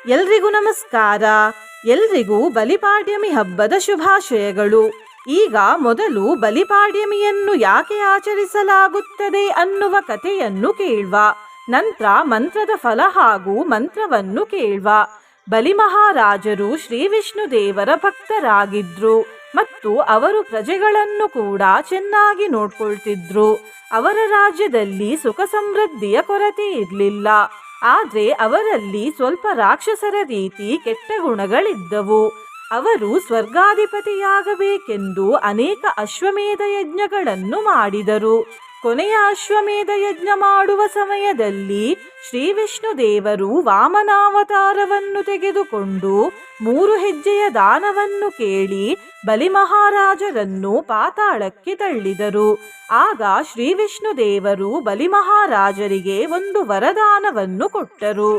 ಎಲ್ರಿಗೂ ನಮಸ್ಕಾರ. ಎಲ್ರಿಗೂ ಬಲಿಪಾಡ್ಯಮಿ ಹಬ್ಬದ ಶುಭಾಶಯಗಳು. ಈಗ ಮೊದಲು ಬಲಿಪಾಡ್ಯಮಿಯನ್ನು ಯಾಕೆ ಆಚರಿಸಲಾಗುತ್ತದೆ ಅನ್ನುವ ಕಥೆಯನ್ನು ಕೇಳುವ. ನಂತರ ಮಂತ್ರದ ಫಲ ಹಾಗೂ ಮಂತ್ರವನ್ನು ಕೇಳುವ. ಬಲಿ ಮಹಾರಾಜರು ಶ್ರೀ ವಿಷ್ಣು ದೇವರ ಭಕ್ತರಾಗಿದ್ರು ಮತ್ತು ಅವರು ಪ್ರಜೆಗಳನ್ನು ಕೂಡ ಚೆನ್ನಾಗಿ ನೋಡ್ಕೊಳ್ತಿದ್ರು. ಅವರ ರಾಜ್ಯದಲ್ಲಿ ಸುಖ ಸಮೃದ್ಧಿಯ ಕೊರತೆ ಇರಲಿಲ್ಲ. ಆದ್ರೆ ಅವರಲ್ಲಿ ಸ್ವಲ್ಪ ರಾಕ್ಷಸರ ರೀತಿ ಕೆಟ್ಟ ಗುಣಗಳಿದ್ದವು. ಅವರು ಸ್ವರ್ಗಾಧಿಪತಿಯಾಗಬೇಕೆಂದು ಅನೇಕ ಅಶ್ವಮೇಧ ಯಜ್ಞಗಳನ್ನು ಮಾಡಿದರು. ಕೊನೆಯ ಅಶ್ವಮೇಧ ಯಜ್ಞ ಮಾಡುವ ಸಮಯದಲ್ಲಿ ಶ್ರೀ ವಿಷ್ಣು ದೇವರು ವಾಮನಾವತಾರವನ್ನು ತೆಗೆದುಕೊಂಡು 3 ಹೆಜ್ಜೆಯ ದಾನವನ್ನು ಕೇಳಿ ಬಲಿ ಮಹಾರಾಜರನ್ನು ಪಾತಾಳಕ್ಕೆ ತಳ್ಳಿದರು. ಆಗ ಶ್ರೀ ವಿಷ್ಣು ದೇವರು ಬಲಿ ಮಹಾರಾಜರಿಗೆ ಒಂದು ವರದಾನವನ್ನು ಕೊಟ್ಟರು.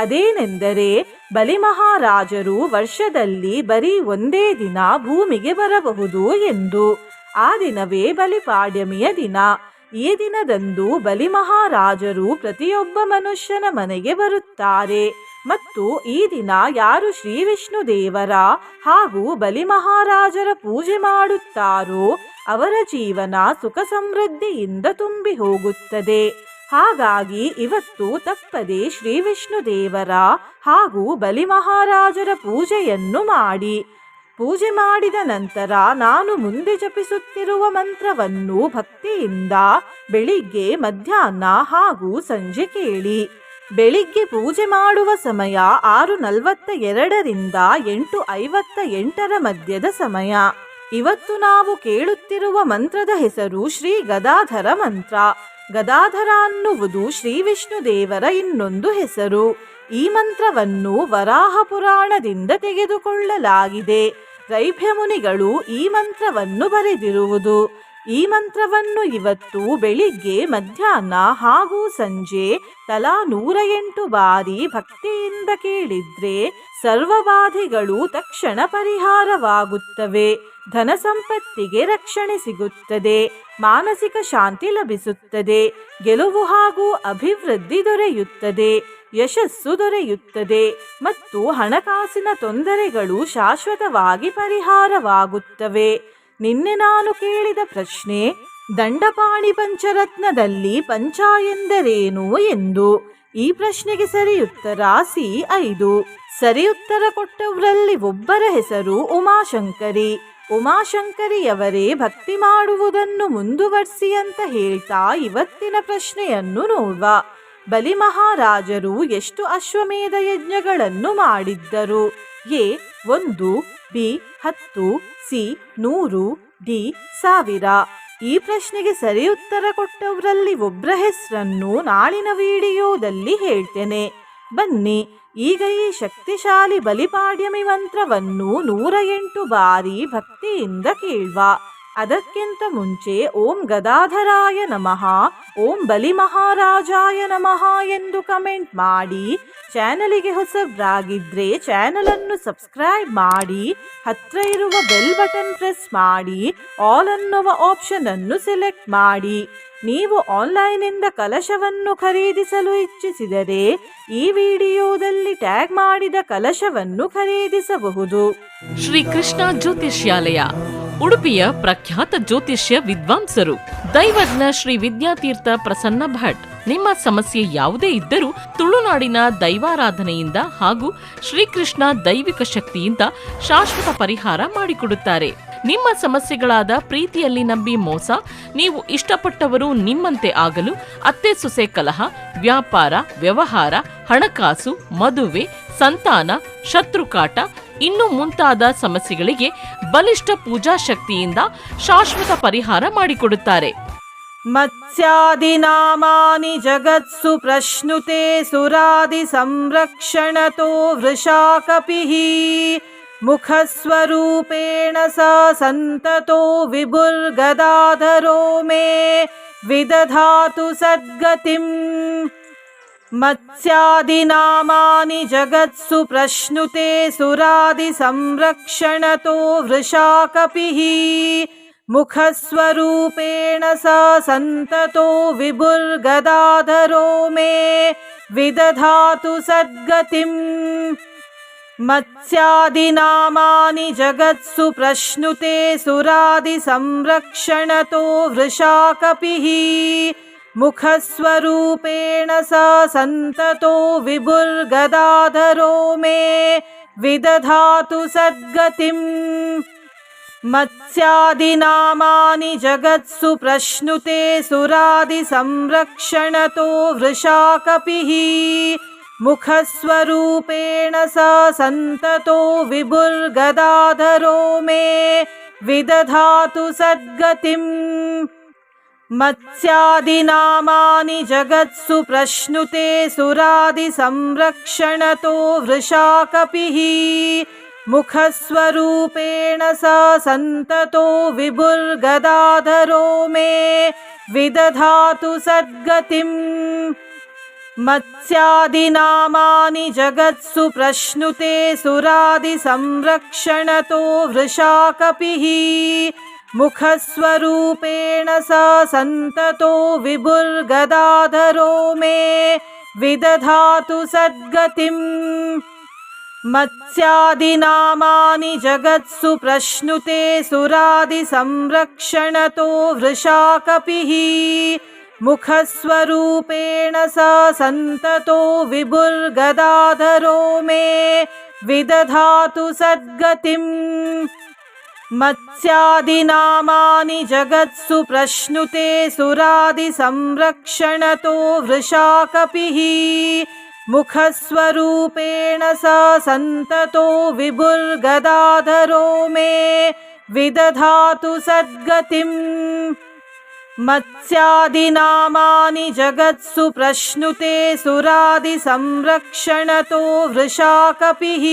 ಅದೇನೆಂದರೆ ಬಲಿ ಮಹಾರಾಜರು ವರ್ಷದಲ್ಲಿ ಬರೀ ಒಂದೇ ದಿನ ಭೂಮಿಗೆ ಬರಬಹುದು ಎಂದು. ಆ ದಿನವೇ ಬಲಿಪಾಡ್ಯಮಿಯ ದಿನ. ಈ ದಿನದಂದು ಬಲಿ ಮಹಾರಾಜರು ಪ್ರತಿಯೊಬ್ಬ ಮನುಷ್ಯನ ಮನೆಗೆ ಬರುತ್ತಾರೆ ಮತ್ತು ಈ ದಿನ ಯಾರು ಶ್ರೀ ವಿಷ್ಣು ದೇವರ ಹಾಗೂ ಬಲಿ ಮಹಾರಾಜರ ಪೂಜೆ ಮಾಡುತ್ತಾರೋ ಅವರ ಜೀವನ ಸುಖ ಸಮೃದ್ಧಿಯಿಂದ ತುಂಬಿ ಹೋಗುತ್ತದೆ. ಹಾಗಾಗಿ ಇವತ್ತು ತಪ್ಪದೆ ಶ್ರೀ ವಿಷ್ಣು ದೇವರ ಹಾಗೂ ಬಲಿ ಮಹಾರಾಜರ ಪೂಜೆಯನ್ನು ಮಾಡಿ. ಪೂಜೆ ಮಾಡಿದ ನಂತರ ನಾನು ಮುಂದೆ ಜಪಿಸುತ್ತಿರುವ ಮಂತ್ರವನ್ನು ಭಕ್ತಿಯಿಂದ ಬೆಳಿಗ್ಗೆ, ಮಧ್ಯಾಹ್ನ ಹಾಗೂ ಸಂಜೆ ಕೇಳಿ. ಬೆಳಿಗ್ಗೆ ಪೂಜೆ ಮಾಡುವ ಸಮಯ 6:42ರಿಂದ 8:58 ಮಧ್ಯದ ಸಮಯ. ಇವತ್ತು ನಾವು ಕೇಳುತ್ತಿರುವ ಮಂತ್ರದ ಹೆಸರು ಶ್ರೀ ಗದಾಧರ ಮಂತ್ರ. ಗದಾಧರ ಅನ್ನುವುದು ಶ್ರೀ ವಿಷ್ಣು ದೇವರ ಇನ್ನೊಂದು ಹೆಸರು. ಈ ಮಂತ್ರವನ್ನು ವರಾಹ ಪುರಾಣದಿಂದ ತೆಗೆದುಕೊಳ್ಳಲಾಗಿದೆ. ರೈಭ್ಯ ಮುನಿಗಳು ಈ ಮಂತ್ರವನ್ನು ಬರೆದಿರುವುದು. ಈ ಮಂತ್ರವನ್ನು ಇವತ್ತು ಬೆಳಿಗ್ಗೆ, ಮಧ್ಯಾಹ್ನ ಹಾಗೂ ಸಂಜೆ ತಲಾ 108 ಬಾರಿ ಭಕ್ತಿಯಿಂದ ಕೇಳಿದ್ರೆ ಸರ್ವಬಾಧೆಗಳು ತಕ್ಷಣ ಪರಿಹಾರವಾಗುತ್ತವೆ. ಧನ ಸಂಪತ್ತಿಗೆ ರಕ್ಷಣೆ ಸಿಗುತ್ತದೆ. ಮಾನಸಿಕ ಶಾಂತಿ ಲಭಿಸುತ್ತದೆ. ಗೆಲುವು ಹಾಗೂ ಅಭಿವೃದ್ಧಿ ದೊರೆಯುತ್ತದೆ. ಯಶಸ್ಸು ದೊರೆಯುತ್ತದೆ ಮತ್ತು ಹಣಕಾಸಿನ ತೊಂದರೆಗಳು ಶಾಶ್ವತವಾಗಿ ಪರಿಹಾರವಾಗುತ್ತವೆ. ನಿನ್ನೆ ನಾನು ಕೇಳಿದ ಪ್ರಶ್ನೆ, ದಂಡಪಾಣಿ ಪಂಚರತ್ನದಲ್ಲಿ ಪಂಚ ಎಂದರೇನು ಎಂದು. ಈ ಪ್ರಶ್ನೆಗೆ ಸರಿಯುತ್ತರ C5. ಸರಿಯುತ್ತರ ಕೊಟ್ಟವರಲ್ಲಿ ಒಬ್ಬರ ಹೆಸರು ಉಮಾಶಂಕರಿ. ಉಮಾಶಂಕರಿಯವರೇ ಭಕ್ತಿ ಮಾಡುವುದನ್ನು ಮುಂದುವರಿಸಿ ಅಂತ ಹೇಳ್ತಾ ಇವತ್ತಿನ ಪ್ರಶ್ನೆಯನ್ನು ನೋಡುವ. ಬಲಿ ಮಹಾರಾಜರು ಎಷ್ಟು ಅಶ್ವಮೇಧ ಯಜ್ಞಗಳನ್ನು ಮಾಡಿದ್ದರು? A 1, B 10, C 100, D 1000. ಈ ಪ್ರಶ್ನೆಗೆ ಸರಿ ಉತ್ತರ ಕೊಟ್ಟವರಲ್ಲಿ ಒಬ್ಬರ ಹೆಸರನ್ನು ನಾಳಿನ ವಿಡಿಯೋದಲ್ಲಿ ಹೇಳ್ತೇನೆ. ಬನ್ನಿ ಈಗ ಈ ಶಕ್ತಿಶಾಲಿ ಬಲಿಪಾಡ್ಯಮಿ ಮಂತ್ರವನ್ನು 108 ಬಾರಿ ಭಕ್ತಿಯಿಂದ ಕೇಳುವ. ಅದಕ್ಕಿಂತ ಮುಂಚೆ ಓಂ ಗದಾಧರಾಯ ನಮಃ, ಓಂ ಬಲಿ ಮಹಾರಾಜಾಯ ನಮಃ ಎಂದು ಕಮೆಂಟ್ ಮಾಡಿ. ಚಾನಲಿಗೆ ಹೊಸಬ್ರಾಗಿದ್ರೆ ಚಾನಲನ್ನು ಸಬ್ಸ್ಕ್ರೈಬ್ ಮಾಡಿ. ಹತ್ರ ಇರುವ ಬೆಲ್ ಬಟನ್ ಪ್ರೆಸ್ ಮಾಡಿ. ಆಲ್ ಅನ್ನುವ ಆಪ್ಷನ್ ಅನ್ನು ಸೆಲೆಕ್ಟ್ ಮಾಡಿ. ನೀವು ಆನ್ಲೈನಿಂದ ಕಲಶವನ್ನು ಖರೀದಿಸಲು ಇಚ್ಛಿಸಿದರೆ ಈ ವಿಡಿಯೋದಲ್ಲಿ ಟ್ಯಾಗ್ ಮಾಡಿದ ಕಲಶವನ್ನು ಖರೀದಿಸಬಹುದು. ಶ್ರೀ ಕೃಷ್ಣ ಜ್ಯೋತಿಷ್ಯಾಲಯ, ಉಡುಪಿಯ ಪ್ರಖ್ಯಾತ ಜ್ಯೋತಿಷ್ಯ ವಿದ್ವಾಂಸರು, ದೈವಜ್ಞ ಶ್ರೀ ವಿದ್ಯಾತೀರ್ಥ ಪ್ರಸನ್ನ ಭಟ್. ನಿಮ್ಮ ಸಮಸ್ಯೆ ಯಾವುದೇ ಇದ್ದರೂ ತುಳುನಾಡಿನ ದೈವಾರಾಧನೆಯಿಂದ ಹಾಗೂ ಶ್ರೀಕೃಷ್ಣ ದೈವಿಕ ಶಕ್ತಿಯಿಂದ ಶಾಶ್ವತ ಪರಿಹಾರ ಮಾಡಿಕೊಡುತ್ತಾರೆ. ನಿಮ್ಮ ಸಮಸ್ಯೆಗಳಾದ ಪ್ರೀತಿಯಲ್ಲಿ ನಂಬಿ ಮೋಸ, ನೀವು ಇಷ್ಟಪಟ್ಟವರು ನಿಮ್ಮಂತೆ ಆಗಲು, ಅತ್ತೆ ಸೊಸೆ ಕಲಹ, ವ್ಯಾಪಾರ ವ್ಯವಹಾರ, ಹಣಕಾಸು, ಮದುವೆ, ಸಂತಾನ, ಶತ್ರುಕಾಟ ಇನ್ನು ಮುಂತಾದ ಸಮಸ್ಯೆಗಳಿಗೆ ಬಲಿಷ್ಠ ಪೂಜಾ ಶಕ್ತಿಯಿಂದ ಶಾಶ್ವತ ಪರಿಹಾರ ಮಾಡಿಕೊಡುತ್ತಾರೆ. ಮತ್ಸ್ಯಾದಿ ನಾಮಾನಿ ಜಗತ್ಸು ಪ್ರಶ್ನುತೆ ಸುರಾದಿ ಸಂರಕ್ಷಣತೋ ವೃಷಾ ಕಪಿಃ ಮುಖಸ್ವರೂಪೇಣ ಸ ಸಂತತೋ ವಿಭುರ್ಗದಾಧರೋ ಮೇ ವಿದಧಾತು ಸದ್ಗತಿಂ. ಮತ್ಸ್ಯಾದಿ ನಾಮಾನಿ ಜಗತ್ಸು ಪ್ರಶ್ನುತೆ ಸುರಾದಿ ಸಂರಕ್ಷಣತೋ ವೃಷಾ ಕಪಿಃ ಮುಖಸ್ವರೂಪೇಣ ಸ ಸಂತತೋ ವಿಭುರ್ಗದಾಧರೋ ಮೇ ವಿದಧಾತು ಸದ್ಗತಿಂ. मत्स्यादिनामानि जगत्सु प्रश्नुते सुरादिसंरक्षणतो वृषाकपिः मुखस्वरूपेण स सन्ततो विभुर्गदाधरो मे विदधातु सद्गतिम् मत्स्यादिनामानि जगत्सु प्रश्नुते सुरादिसंरक्षणतो वृषाकपिः मुखस्वरूपेण स सन्ततो विभुर्गदाधरो मे विदधातु सद्गतिम् मत्स्यादिनामानि जगत्सु प्रश्नुते सुरादिसंरक्षणतो वृषाकपिः मुखस्वरूपेण स सन्ततो विभुर्गदाधरो मे विदधातु सद्गतिम् मत्स्यादिनामानि जगत्सु प्रश्नुते सुरादिसंरक्षणतो वृषाकपिः मुखस्वरूपेण स सन्ततो विभुर्गदाधरो मे विदधातु सद्गतिम् मत्स्यादिनामानि जगत्सु प्रश्नुते सुरादिसंरक्षणतो वृषाकपिः मुखस्वरूपेण स सन्ततो विभुर्गदाधरो मे विदधातु सद्गतिम् मत्स्यादिनामानि जगत्सु प्रश्नुते सुरादिसंरक्षणतो वृषाकपिः मुखस्वरूपेण स सन्ततो विभुर्गदाधरो मे विदधातु सद्गतिम् मत्स्यादिनामानि जगत्सु प्रश्नुते सुरादिसंरक्षणतो वृषाकपिः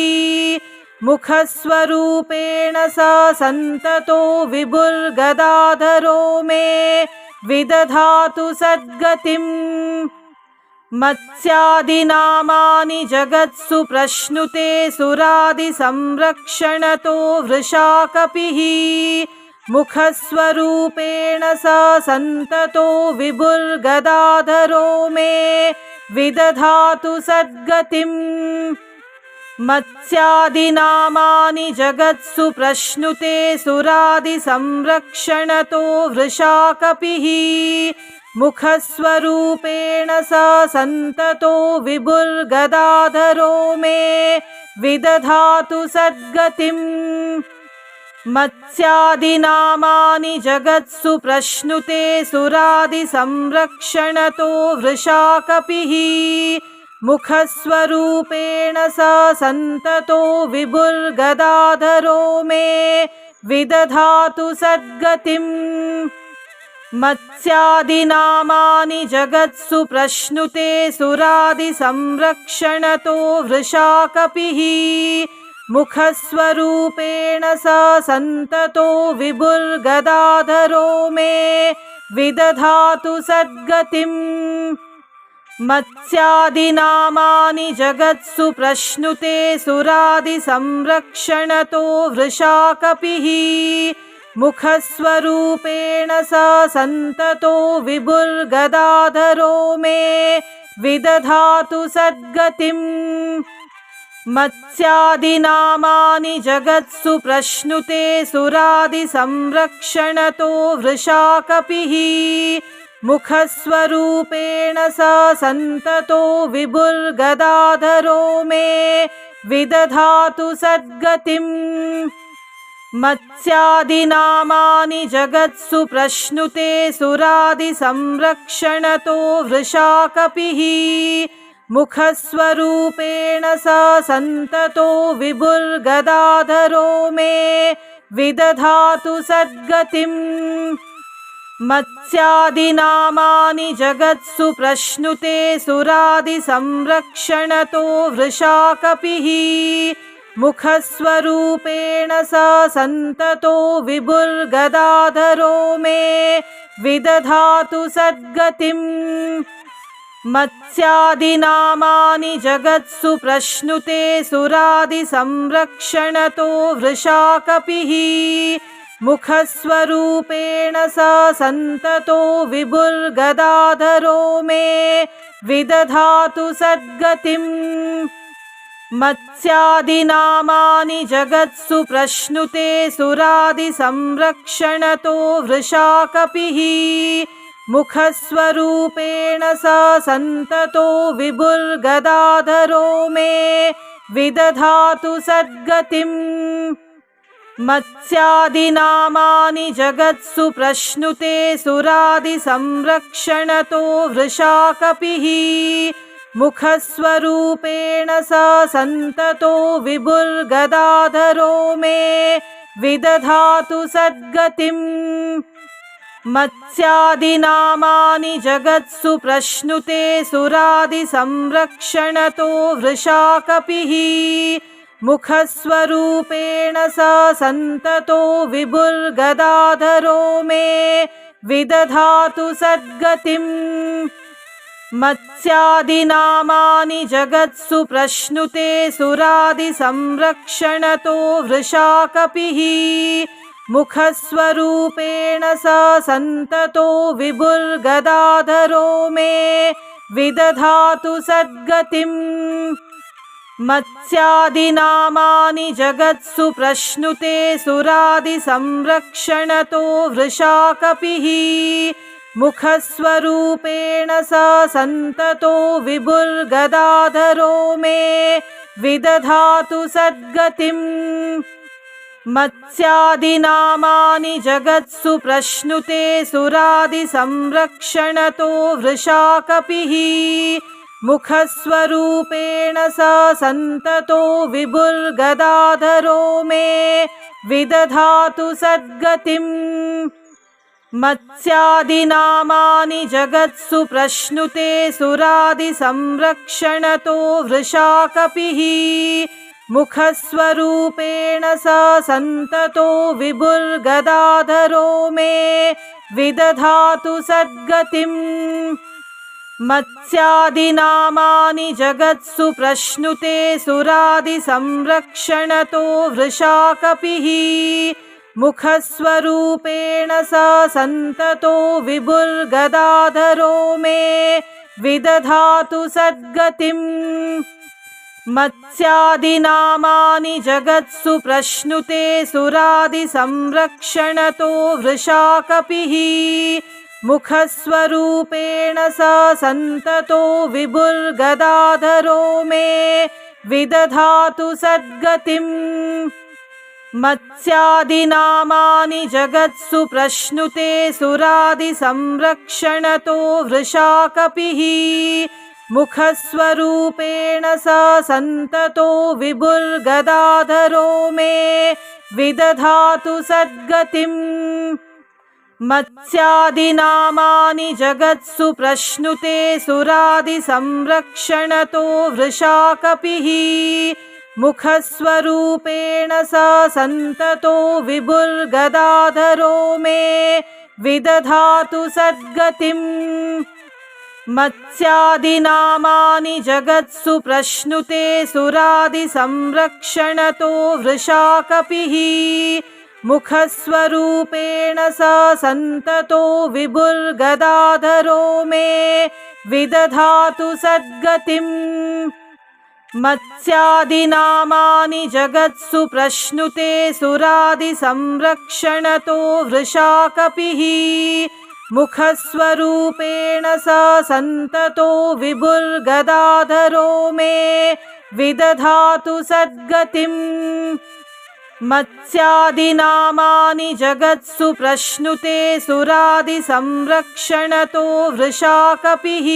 मुखस्वरूपेण स सन्ततो विभुर्गदाधरो मे विदधातु सद्गतिम् मत्स्यादिनामानि जगत्सु प्रश्नुते सुरादिसंरक्षणतो वृषाकपिः मुखस्वरूपेण स सन्ततो विभुर्गदाधरो मे विदधातु सद्गतिम् मत्स्यादिनामानि जगत्सु प्रश्नुते सुरादिसंरक्षणतो वृषाकपिः मुखस्वरूपेण स सन्ततो विभुर्गदाधरो मे विदधातु सद्गतिम् मत्स्यादिनामानि जगत्सु प्रश्नुते सुरादिसंरक्षणतो वृषाकपिः मुखस्वरूपेण स सन्ततो विभुर्गदाधरो मे विदधातु सद्गतिम् मत्स्यादिनामानि जगत्सु प्रश्नुते सुरादिसंरक्षणतो वृषाकपिः मुखस्वरूपेण स सन्ततो विभुर्गदाधरो मे विदधातु सद्गतिम् मत्स्यादिनामानि जगत्सु प्रश्नुते सुरादिसंरक्षणतो वृषाकपिः मुखस्वरूपेण स सन्ततो विभुर्गदाधरो मे विदधातु सद्गतिम् मत्स्यादिनामानि जगत्सु प्रश्नुते सुरादिसंरक्षणतो वृषाकपिः मुखस्वरूपेण स सन्ततो विभुर्गदाधरो मे विदधातु सद्गतिम् मत्स्यादिनामानि जगत्सु प्रश्नुते सुरादिसंरक्षणतो वृषाकपिः मुखस्वरूपेण स सन्ततो विभुर्गदाधरो मे विदधातु सद्गतिम् मत्स्यादिनामानि जगत्सु प्रश्नुते सुरादिसंरक्षणतो वृषाकपिः मुखस्वरूपेण स सन्ततो विभुर्गदाधरो मे विदधातु सद्गतिम् मत्स्यादिनामानि जगत्सु प्रश्नुते सुरादिसंरक्षणतो वृषाकपिः मुखस्वरूपेण स सन्ततो विभुर्गदाधरो मे विदधातु सद्गतिम् मत्स्यादिनामानि जगत्सु प्रश्नुते सुरादिसंरक्षणतो वृषाकपिः मुखस्वरूपेण स सन्ततो विभुर्गदाधरो मे विदधातु सद्गतिम् मत्स्यादिनामानि जगत्सु प्रश्नुते सुरादिसंरक्षणतो वृषाकपिः मुखस्वरूपेण स सन्ततो विभुर्गदाधरो मे विदधातु सद्गतिम् मत्स्यादिनामानि जगत्सु प्रश्नुते सुरादिसंरक्षणतो वृषाकपिः मुखस्वरूपेण स सन्ततो विभुर्गदाधरो मे विदधातु सद्गतिम् मत्स्यादिनामानि जगत्सु प्रश्नुते सुरादिसंरक्षणतो वृषाकपिः मुखस्वरूपेण स सन्ततो विभुर्गदाधरो मे विदधातु सद्गतिम् मत्स्यादिनामानि जगत्सु प्रश्नुते सुरादिसंरक्षणतो वृषाकपिः मुखस्वरूपेण स सन्ततो विभुर्गदाधरो मे विदधातु सद्गतिम् मत्स्यादिनामानि जगत्सु प्रश्नुते सुरादिसंरक्षणतो वृषाकपिः मुखस्वरूपेण स सन्ततो विभुर्गदाधरो मे विदधातु सद्गतिम् मत्स्यादिनामानि जगत्सु प्रश्नुते सुरादिसंरक्षणतो वृषाकपिः मुखस्वरूपेण स सन्ततो विभुर्गदाधरो मे विदधातु सद्गतिम् मत्स्यादिनामानि जगत्सु प्रश्नुते सुरादिसंरक्षणतो वृषाकपिः मुखस्वरूपेण स सन्ततो विभुर्गदाधरो मे विदधातु सद्गतिम् मत्स्यादिनामानि जगत्सु प्रश्नुते सुरादिसंरक्षणतो वृषाकपिः मुखस्वरूपेण स सन्ततो विभुर्गदाधरो मे विदधातु सद्गतिम् मत्स्यादिनामानि जगत्सु प्रश्नुते सुरादिसंरक्षणतो वृषाकपिः मुखस्वरूपेण स सन्ततो विभुर्गदाधरो मे विदधातु सद्गतिम् मत्स्यादिनामानि जगत्सु प्रश्नुते सुरादिसंरक्षणतो वृषाकपिः मुखस्वरूपेण स सन्ततो विभुर्गदाधरो मे विदधातु सद्गतिम् मत्स्यादिनामानि जगत्सु प्रश्नुते सुरादिसंरक्षणतो वृषाकपिः मुखस्वरूपेण स सन्ततो विभुर्गदाधरो मे विदधातु सद्गतिम् मत्स्यादिनामानि जगत्सु प्रश्नुते सुरादिसंरक्षणतो वृषाकपिः मुखस्वरूपेण स सन्ततो विभुर्गदाधरो मे विदधातु सद्गतिम् मत्स्यादिनामानि जगत्सु प्रश्नुते सुरादिसंरक्षणतो वृषाकपिः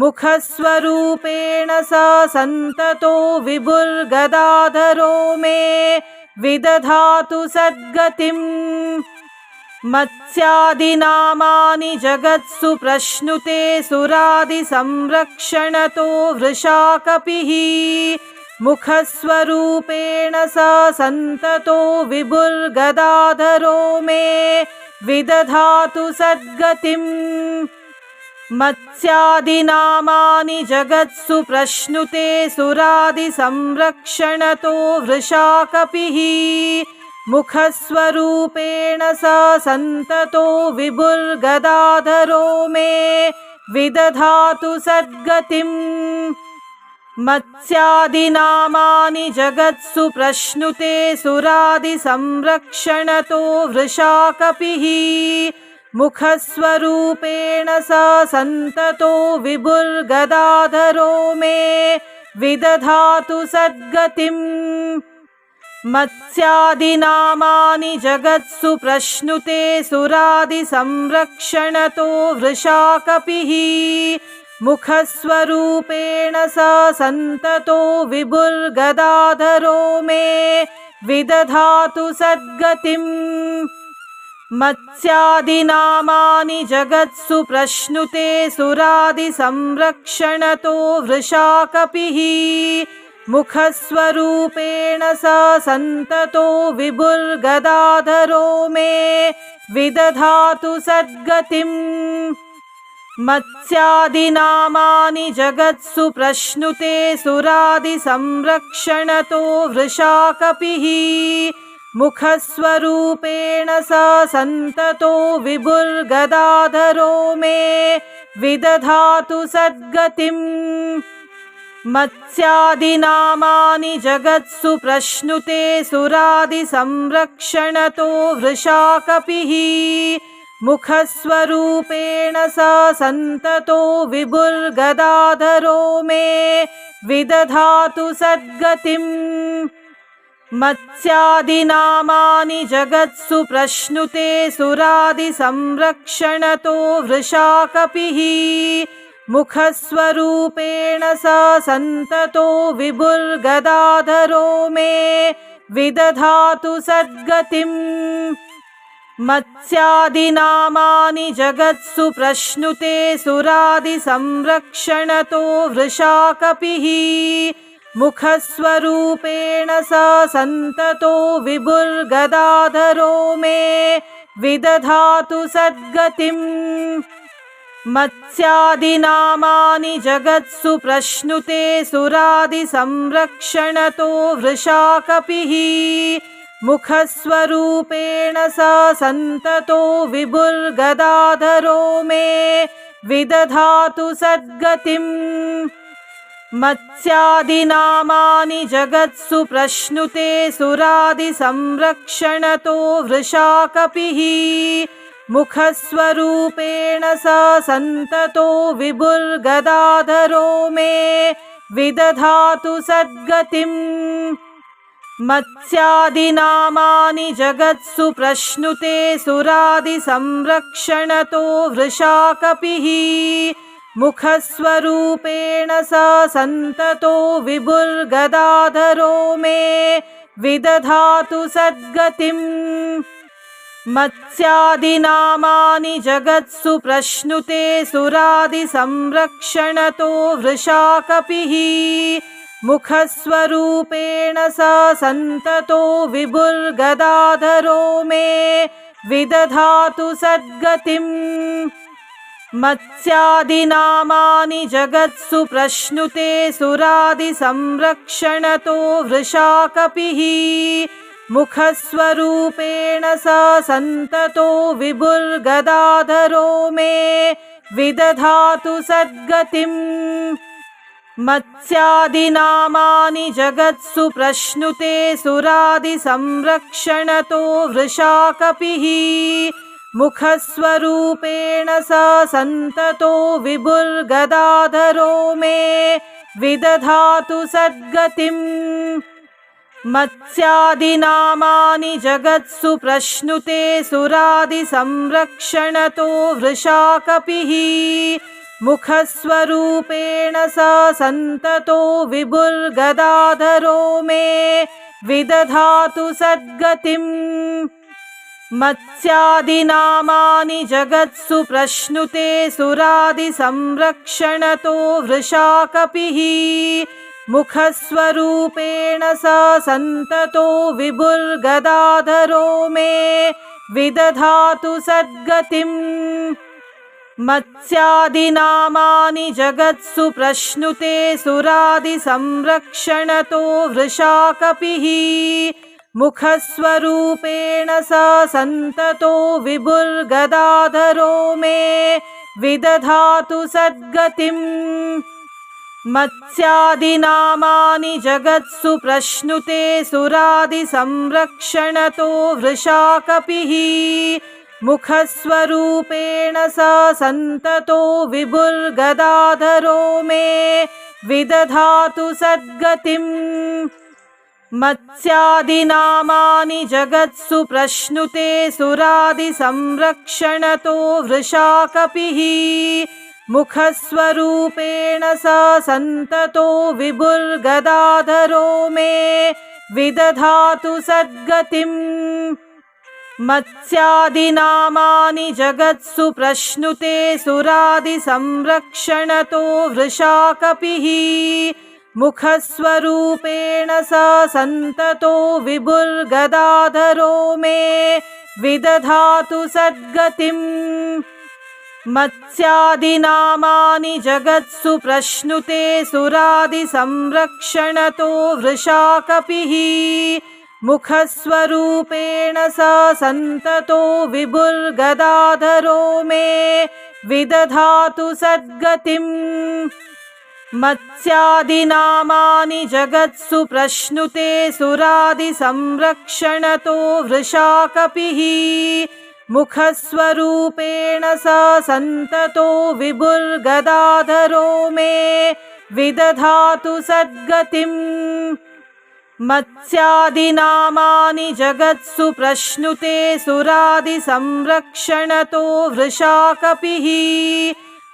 मुखस्वरूपेण स सन्ततो विभुर्गदाधरो मे विदधातु सद्गतिम् मत्स्यादिनामानि जगत्सु प्रश्नुते सुरादिसंरक्षणतो वृषाकपिः मुखस्वरूपेण स सन्ततो विभुर्गदाधरो मे विदधातु सद्गतिम् मत्स्यादिनामानि जगत्सु प्रश्नुते सुरादिसंरक्षणतो वृषाकपिः मुखस्वरूपेण स सन्ततो विभुर्गदाधरो मे विदधातु सद्गतिम् मत्स्यादिनामानि जगत्सु प्रश्नुते सुरादिसंरक्षणतो वृषाकपिः मुखस्वरूपेण स सन्ततो विभुर्गदाधरो मे विदधातु सद्गतिम् मत्स्यादिनामानि जगत्सु प्रश्नुते सुरादिसंरक्षणतो वृषाकपिः मुखस्वरूपेण स सन्ततो विभुर्गदाधरो मे विदधातु सद्गतिम् मत्स्यादिनामानि जगत्सु प्रश्नुते सुरादिसंरक्षणतो वृषाकपिः मुखस्वरूपेण स सन्ततो विभुर्गदाधरो मे विदधातु सद्गतिम् मत्स्यादिनामानि जगत्सु प्रश्नुते सुरादिसंरक्षणतो वृषाकपिः मुखस्वरूपेण स सन्ततो विभुर्गदाधरो मे विदधातु सद्गतिम् मत्स्यादिनामानि जगत्सु प्रश्नुते सुरादिसंरक्षणतो वृषाकपिः मुखस्वरूपेण स सन्ततो विभुर्गदाधरो मे विदधातु सद्गतिम् मत्स्यादिनामानि जगत्सु प्रश्नुते सुरादिसंरक्षणतो वृषाकपिः मुखस्वरूपेण स सन्ततो विभुर्गदाधरो मे विदधातु सद्गतिम् मत्स्यादिनामानि जगत्सु प्रश्नुते सुरादिसंरक्षणतो वृषाकपिः मुखस्वरूपेण स सन्ततो विभुर्गदाधरो मे विदधातु सद्गतिम् मत्स्यादिनामानि जगत्सु प्रश्नुते सुरादिसंरक्षणतो वृषाकपिः मुखस्वरूपेण स सन्ततो विभुर्गदाधरो मे विदधातु सद्गतिम् मत्स्यादिनामानि जगत्सु प्रश्नुते सुरादिसंरक्षणतो वृषाकपिः मुखस्वरूपेण स सन्ततो विभुर्गदाधरो मे विदधातु सद्गतिम् मत्स्यादिनामानि जगत्सु प्रश्नुते सुरादिसंरक्षणतो वृषाकपिः मुखस्वरूपेण स सन्ततो विभुर्गदाधरो मे विदधातु सद्गतिम् मत्स्यादिनामानि जगत्सु प्रश्नुते सुरादिसंरक्षणतो वृषाकपिः मुखस्वरूपेण स सन्ततो विभुर्गदाधरो मे विदधातु सद्गतिम् मत्स्यादिनामानि जगत्सु प्रश्नुते सुरादिसंरक्षणतो वृषाकपिः मुखस्वरूपेण स सन्ततो विभुर्गदाधरो मे विदधातु सद्गतिम् मत्स्यादिनामानि जगत्सु प्रश्नुते सुरादिसंरक्षणतो वृषाकपिः मुखस्वरूपेण स सन्ततो विभुर्गदाधरो मे विदधातु सद्गतिम् मत्स्यादिनामानि जगत्सु प्रश्नुते सुरादिसंरक्षणतो वृषाकपिः मुखस्वरूपेण स सन्ततो विभुर्गदाधरो मे विदधातु सद्गतिम् मत्स्यादिनामानि जगत्सु प्रश्नुते सुरादिसंरक्षणतो वृषाकपिः मुखस्वरूपेण स सन्ततो विभुर्गदाधरो मे विदधातु सद्गतिम् मत्स्यादिनामानि जगत्सु प्रश्नुते सुरादिसंरक्षणतो वृषाकपिः मुखस्वरूपेण स सन्ततो विभुर्गदाधरो मे विदधातु सद्गतिम् मत्स्यादिनामानि जगत्सु प्रश्नुते सुरादिसंरक्षणतो वृषाकपिः मुखस्वरूपेण स सन्ततो विभुर्गदाधरो मे विदधातु सद्गतिम्। मत्स्यादिनामानि जगत्सु प्रश्नुते सुरादिसंरक्षणतो वृषाकपिः मुखस्वरूपेण स सन्ततो विभुर्गदाधरो मे विदधातु सद्गतिम्। मत्स्यादिनामानि जगत्सु प्रश्नुते सुरादिसंरक्षणतो वृषाकपिः मुखस्वरूपेण स सन्ततो विभुर्गदाधरो मे विदधातु सद्गतिम्। मत्स्यादिनामानि जगत्सु प्रश्नुते सुरादिसंरक्षणतो वृषाकपिः मुखस्वरूपेण स सन्ततो विभुर्गदाधरो मे विदधातु सद्गतिम्। मत्स्यादिनामानि जगत्सु प्रश्नुते सुरादिसंरक्षणतो वृषाकपिः मुखस्वरूपेण स सन्ततो विभुर्गदाधरो मे विदधातु सद्गतिम्। मत्स्यादिनामानि जगत्सु प्रश्नुते सुरादिसंरक्षणतो वृषाकपिः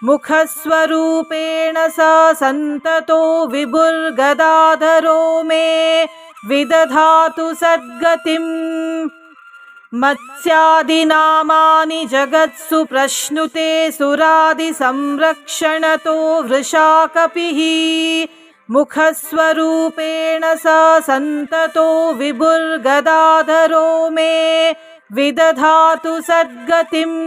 मुखस्वरूपेण स सन्ततो विभुर्गदाधरो मे विदधातु सद्गतिम्। मत्स्यादिनामानि जगत्सु प्रश्नुते सुरादिसंरक्षणतो वृषाकपिः मुखस्वरूपेण स सन्ततो विभुर्गदाधरो मे विदधातु सद्गतिम्।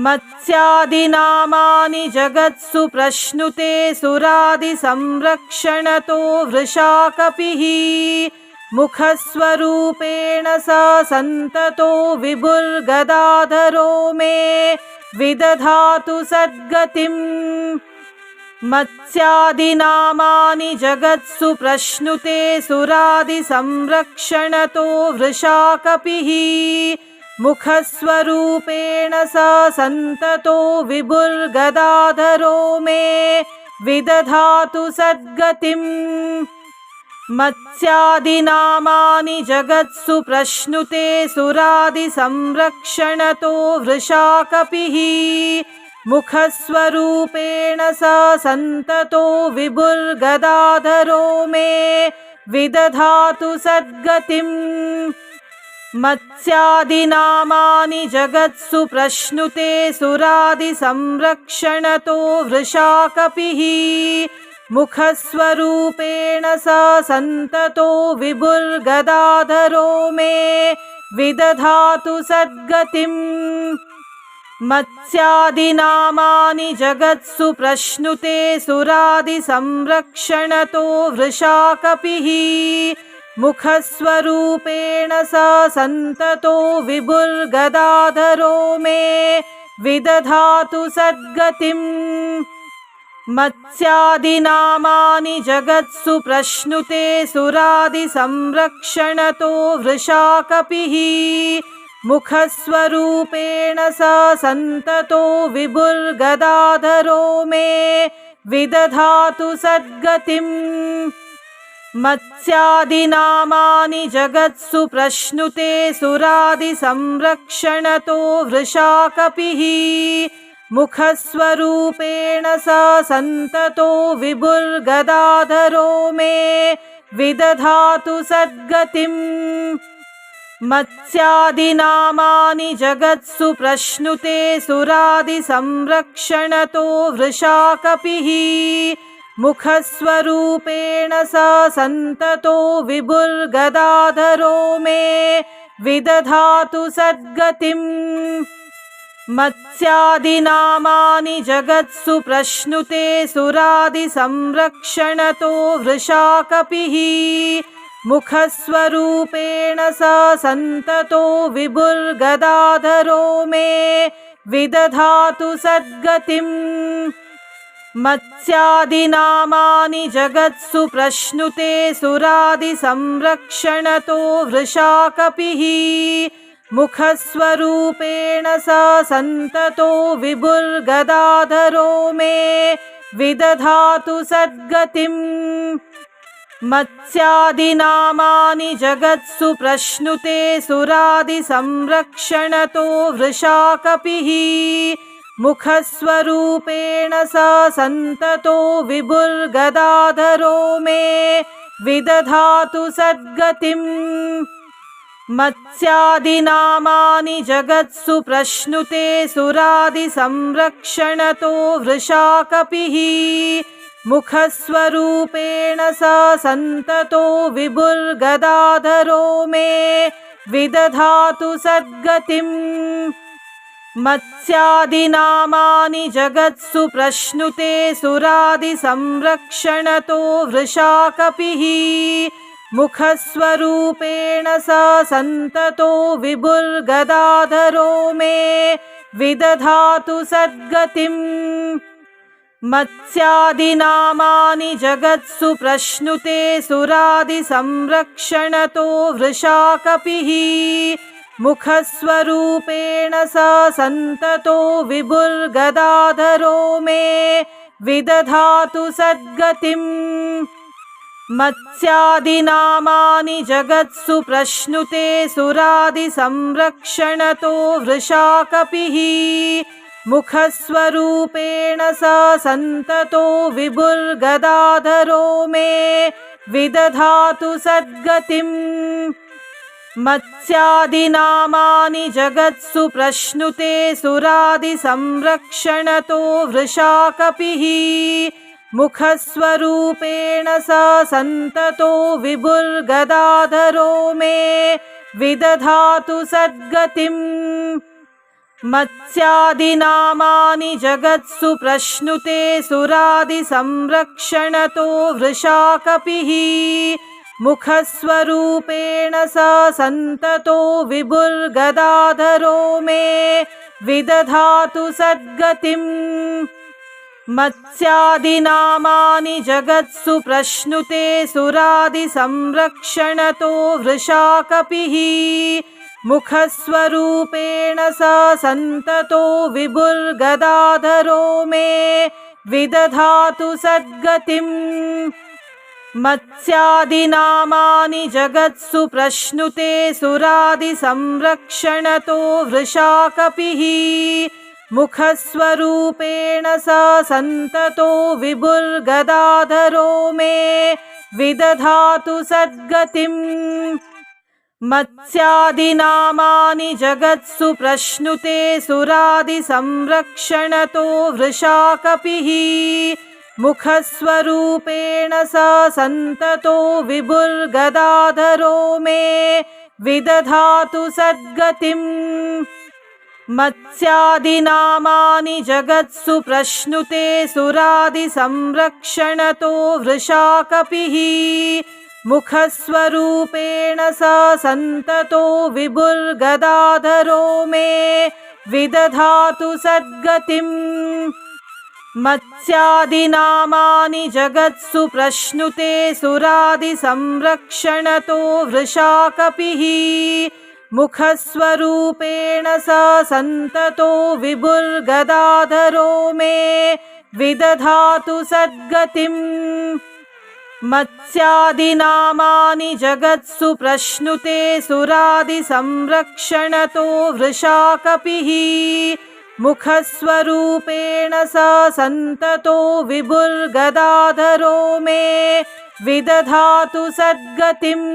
मत्स्यादिनामानि जगत्सु प्रश्नुते सुरादिसंरक्षणतो वृषाकपिः मुखस्वरूपेण स सन्ततो विभुर्गदाधरो मे विदधातु सद्गतिम्। मत्स्यादिनामानि जगत्सु प्रश्नुते सुरादिसंरक्षणतो वृषाकपिः मुखस्वरूपेण स सन्ततो विभुर्गदाधरो मे विदधातु सद्गतिम्। मत्स्यादिनामानि जगत्सु प्रश्नुते सुरादिसंरक्षणतो वृषाकपिः मुखस्वरूपेण स सन्ततो विभुर्गदाधरो मे विदधातु सद्गतिम्। मत्स्यादिनामानि जगत्सु प्रश्नुते सुरादिसंरक्षणतो वृषाकपिः मुखस्वरूपेण स सन्ततो विभुर्गदाधरो मे विदधातु सद्गतिम्। मत्स्यादिनामानि जगत्सु प्रश्नुते सुरादिसंरक्षणतो वृषाकपिः मुखस्वरूपेण स सन्ततो विभुर्गदाधरो मे विदधातु सद्गतिम्। मत्स्यादिनामानि जगत्सु प्रश्नुते सुरादिसंरक्षणतो वृषाकपिः मुखस्वरूपेण स सन्ततो विभुर्गदाधरो मे विदधातु सद्गतिम्। मत्स्यादिनामानि जगत्सु प्रश्नुते सुरादिसंरक्षणतो वृषाकपिः मुखस्वरूपेण स सन्ततो विभुर्गदाधरो मे विदधातु सद्गतिम्। मत्स्यादिनामानि जगत्सु प्रश्नुते सुरादिसंरक्षणतो वृषाकपिः मुखस्वरूपेण स सन्ततो विभुर्गदाधरो मे विदधातु सद्गतिम्। मत्स्यादिनामानि जगत्सु प्रश्नुते सुरादिसंरक्षणतो वृषाकपिः मुखस्वरूपेण स सन्ततो विभुर्गदाधरो मे विदधातु सद्गतिम्। मत्स्यादिनामानि जगत्सु प्रश्नुते सुरादिसंरक्षणतो वृषाकपिः मुखस्वरूपेण स सन्ततो विभुर्गदाधरो मे विदधातु सद्गतिम् मत्स्यादिनामानि जगत्सु प्रश्नुते सुरादिसंरक्षणतो वृषाकपिः मुखस्वरूपेण स सन्ततो विभुर्गदाधरो मे विदधातु सद्गतिम् मत्स्यादिनामानि जगत्सु प्रश्नुते सुरादिसंरक्षणतो वृषाकपिः मुखस्वरूपेण स सन्ततो विभुर्गदाधरो मे विदधातु सद्गतिम् मत्स्यादिनामानि जगत्सु प्रश्नुते सुरादिसंरक्षणतो वृषाकपिः मुखस्वरूपेण स सन्ततो विभुर्गदाधरो मे विदधातु सद्गतिम् मत्स्यादिनामानि जगत्सु प्रश्नुते सुरादिसंरक्षणतो वृषाकपिः मुखस्वरूपेण स सन्ततो विभुर्गदाधरो मे विदधातु सद्गतिम् मत्स्यादिनामानि जगत्सु प्रश्नुते सुरादिसंरक्षणतो वृषाकपिः मुखस्वरूपेण स सन्ततो विभुर्गदाधरो मे विदधातु सद्गतिम् मत्स्यादिनामानि जगत्सु प्रश्नुते सुरादिसंरक्षणतो वृषाकपिः मुखस्वरूपेण स सन्ततो विभुर्गदाधरो मे विदधातु सद्गतिम् मत्स्यादिनामानि जगत्सु प्रश्नुते सुरादिसंरक्षणतो वृषाकपिः मुखस्वरूपेण स सन्ततो विभुर्गदाधरो मे विदधातु सद्गतिम् मत्स्यादिनामानि जगत्सु प्रश्नुते सुरादिसंरक्षणतो वृषाकपिः मुखस्वरूपेण स सन्ततो विभुर्गदाधरो मे विदधातु सद्गतिम् मत्स्यादिनामानि जगत्सु प्रश्नुते सुरादिसंरक्षणतो वृषाकपिः मुखस्वरूपेण स सन्ततो विभुर्गदाधरो मे विदधातु सद्गतिम् मत्स्यादिनामानि जगत्सु प्रश्नुते सुरादिसंरक्षणतो वृषाकपिः मुखस्वरूपेण स सन्ततो विभुर्गदाधरो मे विदधातु सद्गतिम् मत्स्यादिनामानि जगत्सु प्रश्नुते सुरादिसंरक्षणतो वृषाकपिः मुखस्वरूपेण स सन्ततो विभुर्गदाधरो मे विदधातु सद्गतिम् मत्स्यादिनामानि जगत्सु प्रश्नुते सुरादिसंरक्षणतो वृषाकपिः मुखस्वरूपेण स सन्ततो विभुर्गदाधरो मे विदधातु सद्गतिम् मत्स्यादिनामानि जगत्सु प्रश्नुते सुरादिसंरक्षणतो वृषाकपिः मुखस्वरूपेण स सन्ततो विभुर्गदाधरो मे विदधातु सद्गतिम्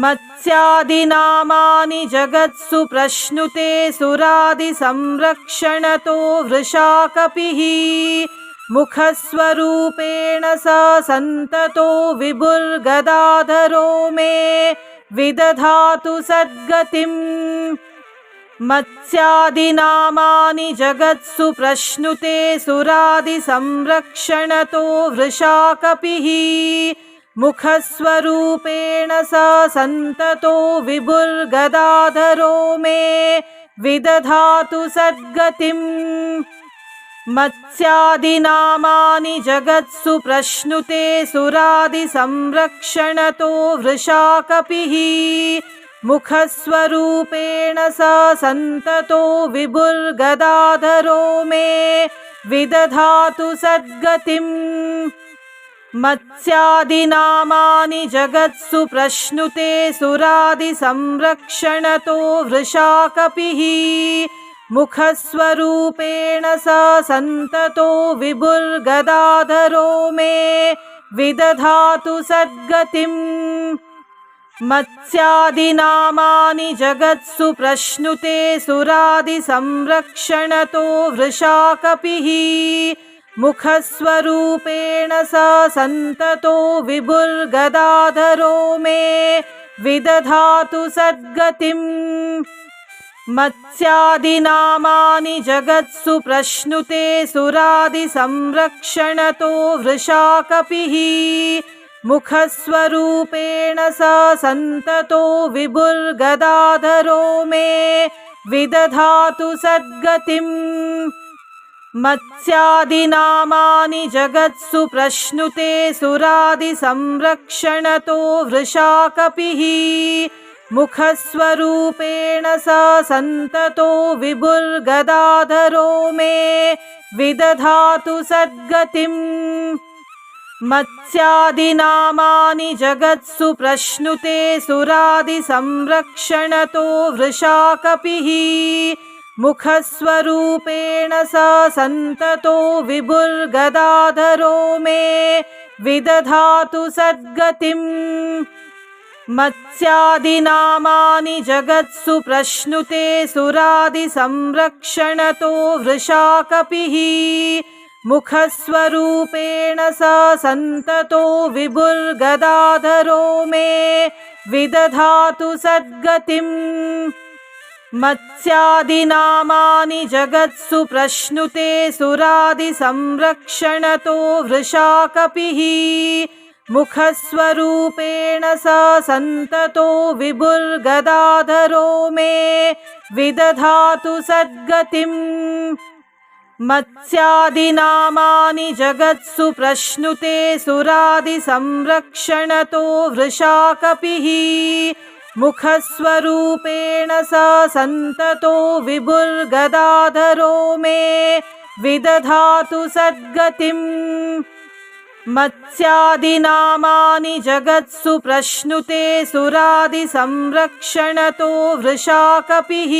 मत्स्यादिनामानि जगत्सु प्रश्नुते सुरादिसंरक्षणतो वृषाकपिः मुखस्वरूपेण स सन्ततो विभुर्गदाधरो मे विदधातु सद्गतिम् मत्स्यादिनामानि जगत्सु प्रश्नुते सुरादिसंरक्षणतो वृषाकपिः मुखस्वरूपेण स सन्ततो विभुर्गदाधरो मे विदधातु सद्गतिम् मत्स्यादिनामानि जगत्सु प्रश्नुते सुरादिसंरक्षणतो वृषाकपिः मुखस्वरूपेण स सन्ततो विभुर्गदाधरो मे विदधातु सद्गतिम् मत्स्यादिनामानि जगत्सु प्रश्नुते सुरादिसंरक्षणतो वृषाकपिः मुखस्वरूपेण स सन्ततो विभुर्गदाधरो मे विदधातु सद्गतिम् मत्स्यादिनामानि जगत्सु प्रश्नुते सुरादिसंरक्षणतो वृषाकपिः मुखस्वरूपेण स सन्ततो विभुर्गदाधरो मे विदधातु सद्गतिम् मत्स्यादिनामानि जगत्सु प्रश्नुते सुरादिसंरक्षणतो वृषाकपिः मुखस्वरूपेण स सन्ततो विभुर्गदाधरो मे विदधातु सद्गतिम् मत्स्यादिनामानि जगत्सु प्रश्नुते सुरादिसंरक्षणतो वृषाकपिः मुखस्वरूपेण स सन्ततो विभुर्गदाधरो मे विदधातु सद्गतिम् मत्स्यादिनामानि जगत्सु प्रश्नुते सुरादिसंरक्षणतो वृषाकपिः मुखस्वरूपेण स सन्ततो विभुर्गदाधरो मे विदधातु सद्गतिम् मत्स्यादिनामानि जगत्सु प्रश्नुते सुरादिसंरक्षणतो वृषाकपिः मुखस्वरूपेण स सन्ततो विभुर्गदाधरो मे विदधातु सद्गतिम् मत्स्यादिनामानि जगत्सु प्रश्नुते सुरादिसंरक्षणतो वृषाकपिः मुखस्वरूपेण स सन्ततो विभुर्गदाधरो मे विदधातु सद्गतिम् मत्स्यादिनामानि जगत्सु प्रश्नुते सुरादिसंरक्षणतो वृषाकपिः मुखस्वरूपेण स सन्ततो विभुर्गदाधरो मे विदधातु सद्गतिम् मत्स्यादिनामानि जगत्सु प्रश्नुते सुरादिसंरक्षणतो वृषाकपिः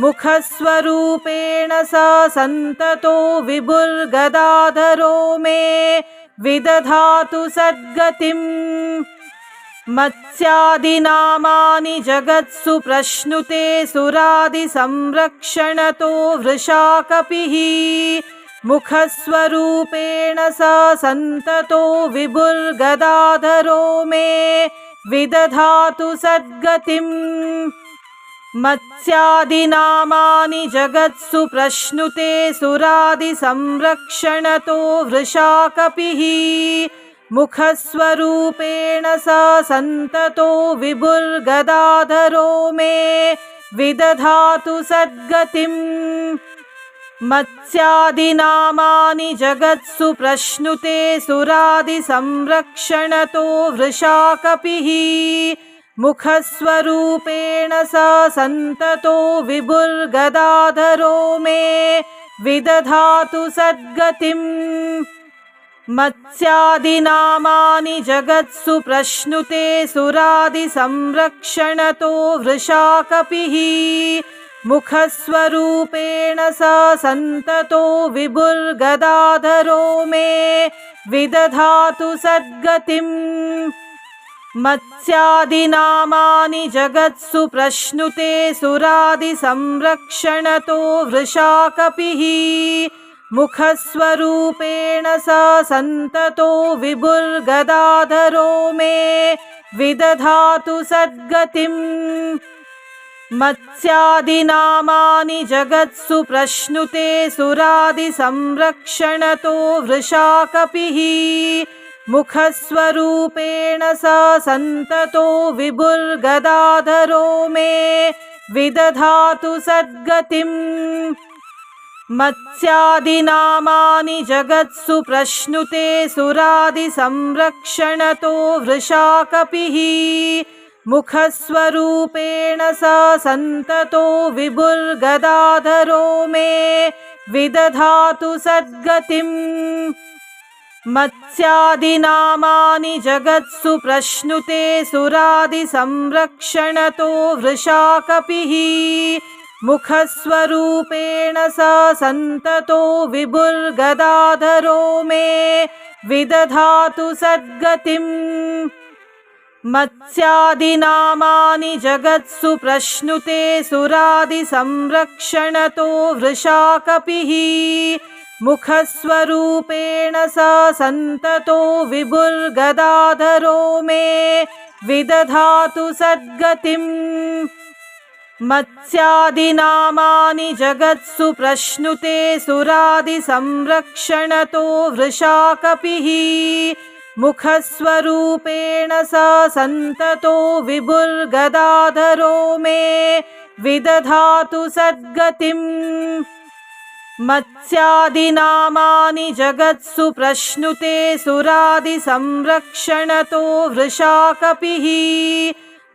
मुखस्वरूपेण स सन्ततो विभुर्गदाधरो मे विदधातु सद्गतिम् मत्स्यादिनामानि जगत्सु प्रश्नुते सुरादिसंरक्षणतो वृषाकपिः मुखस्वरूपेण स सन्ततो विभुर्गदाधरो मे विदधातु सद्गतिम् मत्स्यादिनामानि जगत्सु प्रश्नुते सुरादिसंरक्षणतो वृषाकपिः मुखस्वरूपेण स सन्ततो विभुर्गदाधरो मे विदधातु सद्गतिम् मत्स्यादिनामानि जगत्सु प्रश्नुते सुरादिसंरक्षणतो वृषाकपिः मुखस्वरूपेण स सन्ततो विभुर्गदाधरो मे विदधातु सद्गतिम् मत्स्यादिनामानि जगत्सु प्रश्नुते सुरादिसंरक्षणतो वृषाकपिः मुखस्वरूपेण स सन्ततो विभुर्गदाधरो मे विदधातु सद्गतिम् मत्स्यादिनामानि जगत्सु प्रश्नुते सुरादिसंरक्षणतो वृषाकपिः मुखस्वरूपेण स सन्ततो विभुर्गदाधरो मे विदधातु सद्गतिम् मत्स्यादिनामानि जगत्सु प्रश्नुते सुरादिसंरक्षणतो वृषाकपिः मुखस्वरूपेण स सन्ततो विभुर्गदाधरो मे विदधातु सद्गतिम् मत्स्यादिनामानि जगत्सु प्रश्नुते सुरादिसंरक्षणतो वृषाकपिः मुखस्वरूपेण स सन्ततो विभुर्गदाधरो मे विदधातु सद्गतिम् मत्स्यादिनामानि जगत्सु प्रश्नुते सुरादिसंरक्षणतो वृषाकपिः मुखस्वरूपेण स सन्ततो विभुर्गदाधरो मे विदधातु सद्गतिम् मत्स्यादिनामानि जगत्सु प्रश्नुते सुरादिसंरक्षणतो वृषाकपिः मुखस्वरूपेण स सन्ततो विभुर्गदाधरो मे विदधातु सद्गतिम् मत्स्यादिनामानि जगत्सु प्रश्नुते सुरादिसंरक्षणतो वृषाकपिः मुखस्वरूपेण स सन्ततो विभुर्गदाधरो मे विदधातु सद्गतिम् मत्स्यादिनामानि जगत्सु प्रश्नुते सुरादिसंरक्षणतो वृषाकपिः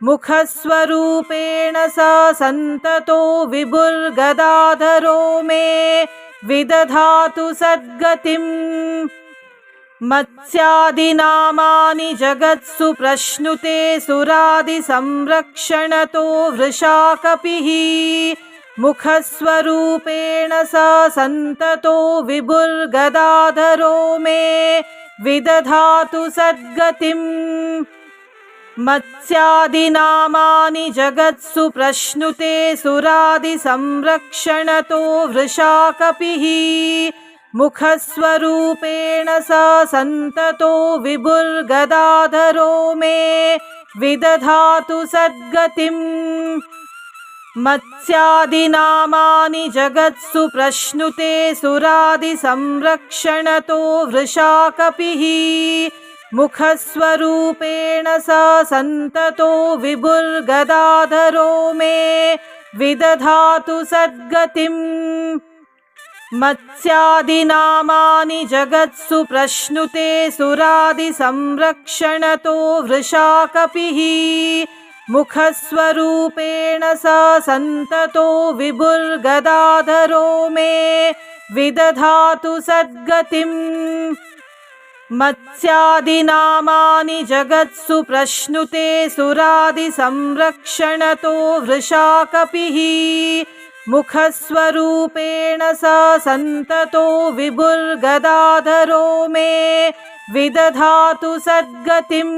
मुखस्वरूपेण स सन्ततो विभुर्गदाधरो मे विदधातु सद्गतिम् मत्स्यादिनामानि जगत्सु प्रश्नुते सुरादिसंरक्षणतो वृषाकपिः मुखस्वरूपेण स सन्ततो विभुर्गदाधरो मे विदधातु सद्गतिम् मत्स्यादिनामानि जगत्सु प्रश्नुते सुरादिसंरक्षणतो वृषाकपिः मुखस्वरूपेण स सन्ततो विभुर्गदाधरो मे विदधातु सद्गतिम् मत्स्यादिनामानि जगत्सु प्रश्नुते सुरादिसंरक्षणतो वृषाकपिः मुखस्वरूपेण स सन्ततो विभुर्गदाधरो मे विदधातु सद्गतिम् मत्स्यादिनामानि जगत्सु प्रश्नुते सुरादिसंरक्षणतो वृषाकपिः मुखस्वरूपेण स सन्ततो विभुर्गदाधरो मे विदधातु सद्गतिम् मत्स्यादिनामानि जगत्सु प्रश्नुते सुरादिसंरक्षणतो वृषाकपिः मुखस्वरूपेण स सन्ततो विभुर्गदाधरो मे विदधातु सद्गतिम्